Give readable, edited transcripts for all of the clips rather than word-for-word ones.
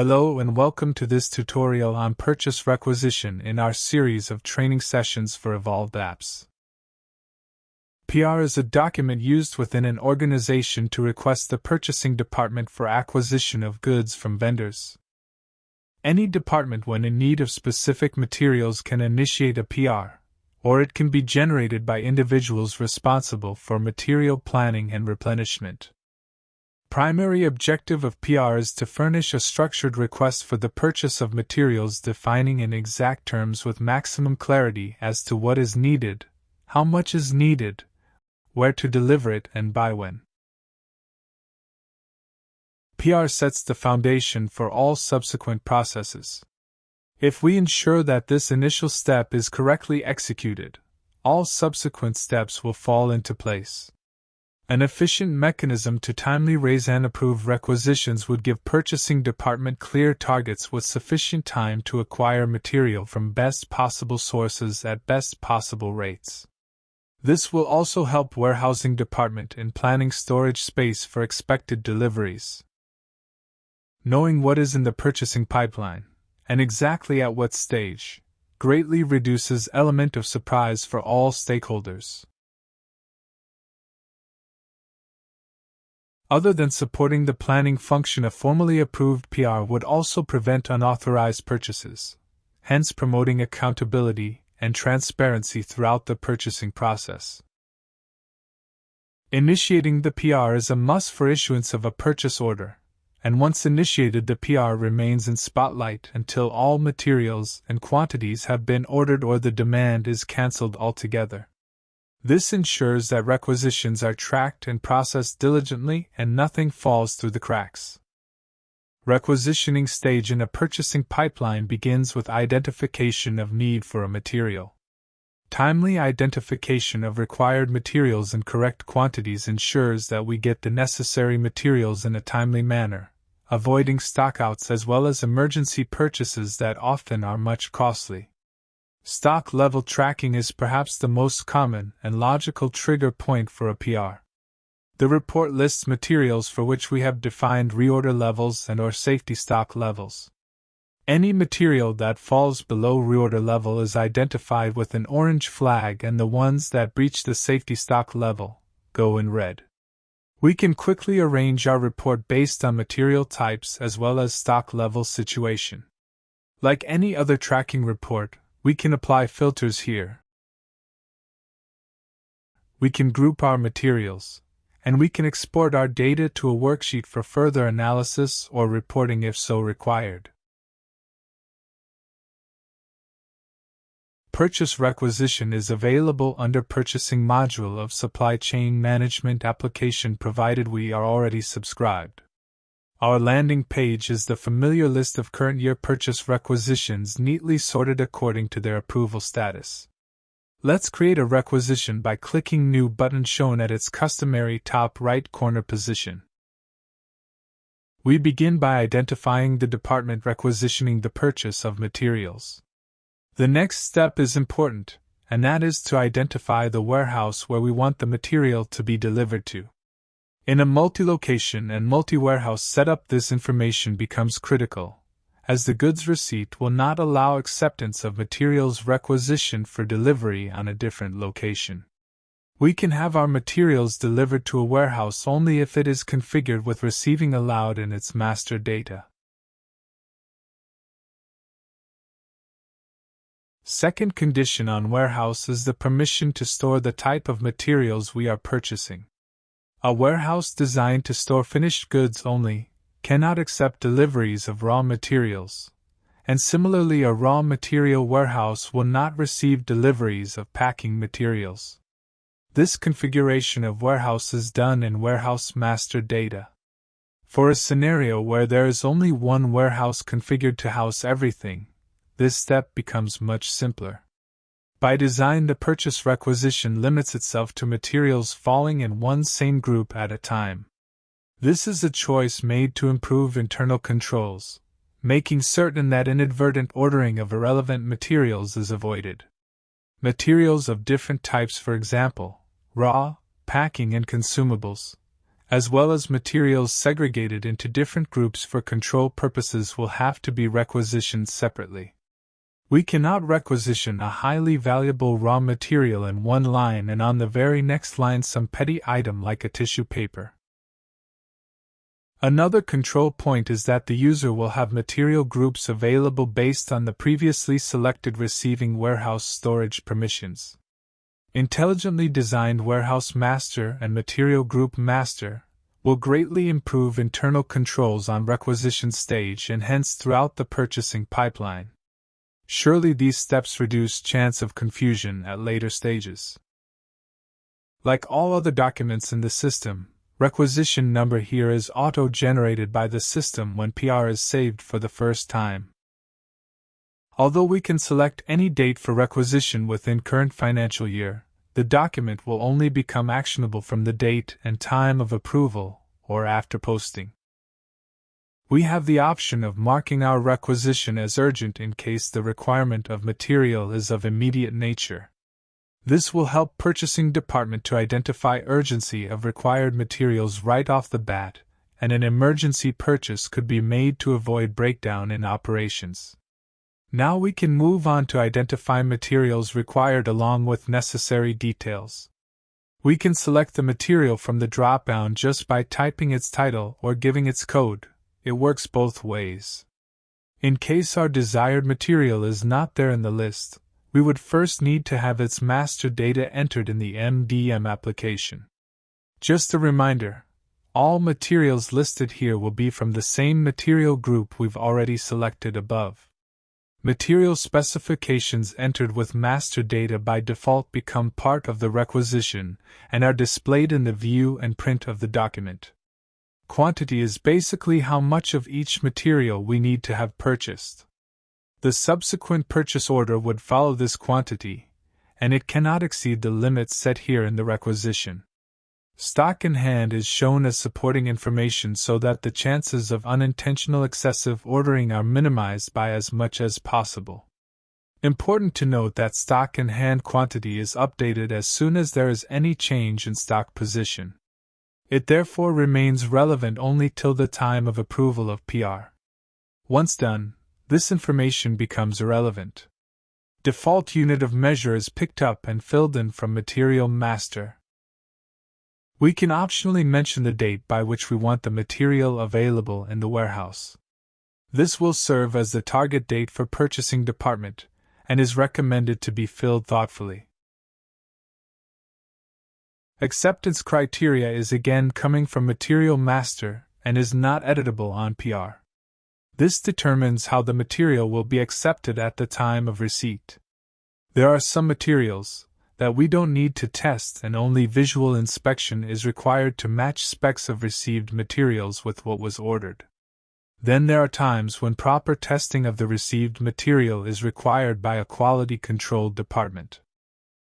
Hello and welcome to this tutorial on purchase requisition in our series of training sessions for evolvedAPPs. PR is a document used within an organization to request the purchasing department for acquisition of goods from vendors. Any department when in need of specific materials can initiate a PR, or it can be generated by individuals responsible for material planning and replenishment. Primary objective of PR is to furnish a structured request for the purchase of materials defining in exact terms with maximum clarity as to what is needed, how much is needed, where to deliver it, and by when. PR sets the foundation for all subsequent processes. If we ensure that this initial step is correctly executed, all subsequent steps will fall into place. An efficient mechanism to timely raise and approve requisitions would give purchasing department clear targets with sufficient time to acquire material from best possible sources at best possible rates. This will also help warehousing department in planning storage space for expected deliveries. Knowing what is in the purchasing pipeline, and exactly at what stage, greatly reduces element of surprise for all stakeholders. Other than supporting the planning function, a formally approved PR would also prevent unauthorized purchases, hence promoting accountability and transparency throughout the purchasing process. Initiating the PR is a must for issuance of a purchase order, and once initiated, the PR remains in spotlight until all materials and quantities have been ordered or the demand is cancelled altogether. This ensures that requisitions are tracked and processed diligently and nothing falls through the cracks. Requisitioning stage in a purchasing pipeline begins with identification of need for a material. Timely identification of required materials in correct quantities ensures that we get the necessary materials in a timely manner, avoiding stockouts as well as emergency purchases that often are much costly. Stock level tracking is perhaps the most common and logical trigger point for a PR. The report lists materials for which we have defined reorder levels and/or safety stock levels. Any material that falls below reorder level is identified with an orange flag, and the ones that breach the safety stock level go in red. We can quickly arrange our report based on material types as well as stock level situation. Like any other tracking report, we can apply filters here. We can group our materials, and we can export our data to a worksheet for further analysis or reporting if so required. Purchase requisition is available under Purchasing module of Supply Chain Management application provided we are already subscribed. Our landing page is the familiar list of current year purchase requisitions neatly sorted according to their approval status. Let's create a requisition by clicking New button shown at its customary top right corner position. We begin by identifying the department requisitioning the purchase of materials. The next step is important, and that is to identify the warehouse where we want the material to be delivered to. In a multi-location and multi-warehouse setup, this information becomes critical, as the goods receipt will not allow acceptance of materials requisitioned for delivery on a different location. We can have our materials delivered to a warehouse only if it is configured with receiving allowed in its master data. Second condition on warehouse is the permission to store the type of materials we are purchasing. A warehouse designed to store finished goods only cannot accept deliveries of raw materials, and similarly a raw material warehouse will not receive deliveries of packing materials. This configuration of warehouse is done in warehouse master data. For a scenario where there is only one warehouse configured to house everything, this step becomes much simpler. By design, the purchase requisition limits itself to materials falling in one same group at a time. This is a choice made to improve internal controls, making certain that inadvertent ordering of irrelevant materials is avoided. Materials of different types, for example, raw, packing, and consumables, as well as materials segregated into different groups for control purposes, will have to be requisitioned separately. We cannot requisition a highly valuable raw material in one line and on the very next line some petty item like a tissue paper. Another control point is that the user will have material groups available based on the previously selected receiving warehouse storage permissions. Intelligently designed warehouse master and material group master will greatly improve internal controls on requisition stage and hence throughout the purchasing pipeline. Surely these steps reduce chance of confusion at later stages. Like all other documents in the system, requisition number here is auto-generated by the system when PR is saved for the first time. Although we can select any date for requisition within current financial year, the document will only become actionable from the date and time of approval, or after posting. We have the option of marking our requisition as urgent in case the requirement of material is of immediate nature. This will help purchasing department to identify urgency of required materials right off the bat, and an emergency purchase could be made to avoid breakdown in operations. Now we can move on to identify materials required along with necessary details. We can select the material from the drop-down just by typing its title or giving its code. It works both ways. In case our desired material is not there in the list, we would first need to have its master data entered in the MDM application. Just a reminder, all materials listed here will be from the same material group we've already selected above. Material specifications entered with master data by default become part of the requisition and are displayed in the view and print of the document. Quantity is basically how much of each material we need to have purchased. The subsequent purchase order would follow this quantity, and it cannot exceed the limits set here in the requisition. Stock in hand is shown as supporting information so that the chances of unintentional excessive ordering are minimized by as much as possible. Important to note that stock in hand quantity is updated as soon as there is any change in stock position. It therefore remains relevant only till the time of approval of PR. Once done, this information becomes irrelevant. Default unit of measure is picked up and filled in from material master. We can optionally mention the date by which we want the material available in the warehouse. This will serve as the target date for purchasing department, and is recommended to be filled thoughtfully. Acceptance criteria is again coming from material master and is not editable on PR. This determines how the material will be accepted at the time of receipt. There are some materials that we don't need to test and only visual inspection is required to match specs of received materials with what was ordered. Then there are times when proper testing of the received material is required by a quality control department.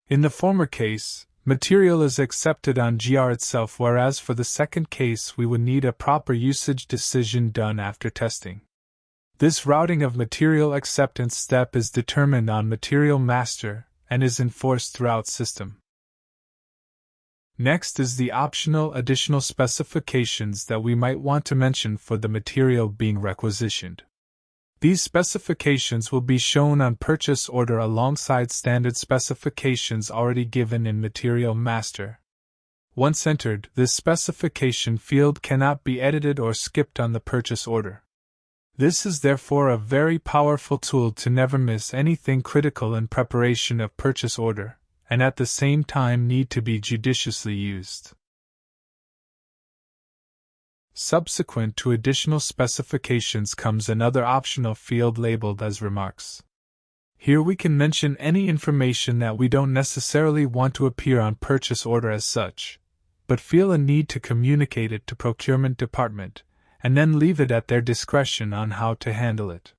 In the former case, material is accepted on GR itself, whereas for the second case we would need a proper usage decision done after testing. This routing of material acceptance step is determined on material master and is enforced throughout system. Next is the optional additional specifications that we might want to mention for the material being requisitioned. These specifications will be shown on purchase order alongside standard specifications already given in material master. Once entered, this specification field cannot be edited or skipped on the purchase order. This is therefore a very powerful tool to never miss anything critical in preparation of purchase order, and at the same time need to be judiciously used. Subsequent to additional specifications comes another optional field labeled as remarks. Here we can mention any information that we don't necessarily want to appear on purchase order as such, but feel a need to communicate it to procurement department, and then leave it at their discretion on how to handle it.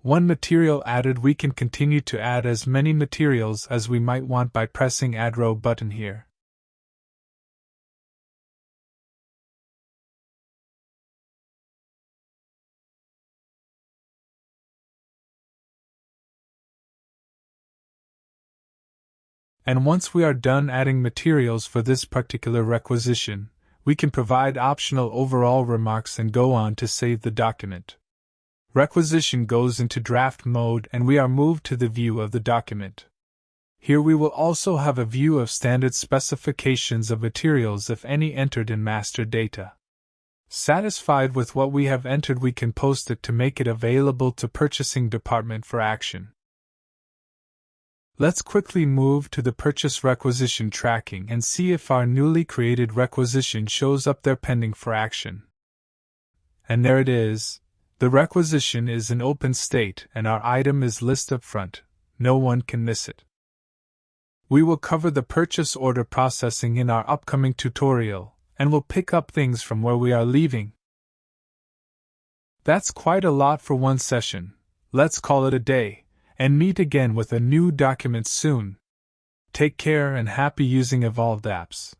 One material added, we can continue to add as many materials as we might want by pressing Add Row button here. And once we are done adding materials for this particular requisition, We can provide optional overall remarks and go on to save the document. Requisition goes into draft mode and we are moved to the view of the document. Here we will also have a view of standard specifications of materials if any entered in master data. Satisfied with what we have entered, we can post it to make it available to purchasing department for action. Let's quickly move to the purchase requisition tracking and see if our newly created requisition shows up there pending for action. And there it is. The requisition is in open state and our item is listed up front. No one can miss it. We will cover the purchase order processing in our upcoming tutorial, and we'll pick up things from where we are leaving. That's quite a lot for one session. Let's call it a day, and meet again with a new document soon. Take care and happy using evolvedAPPs.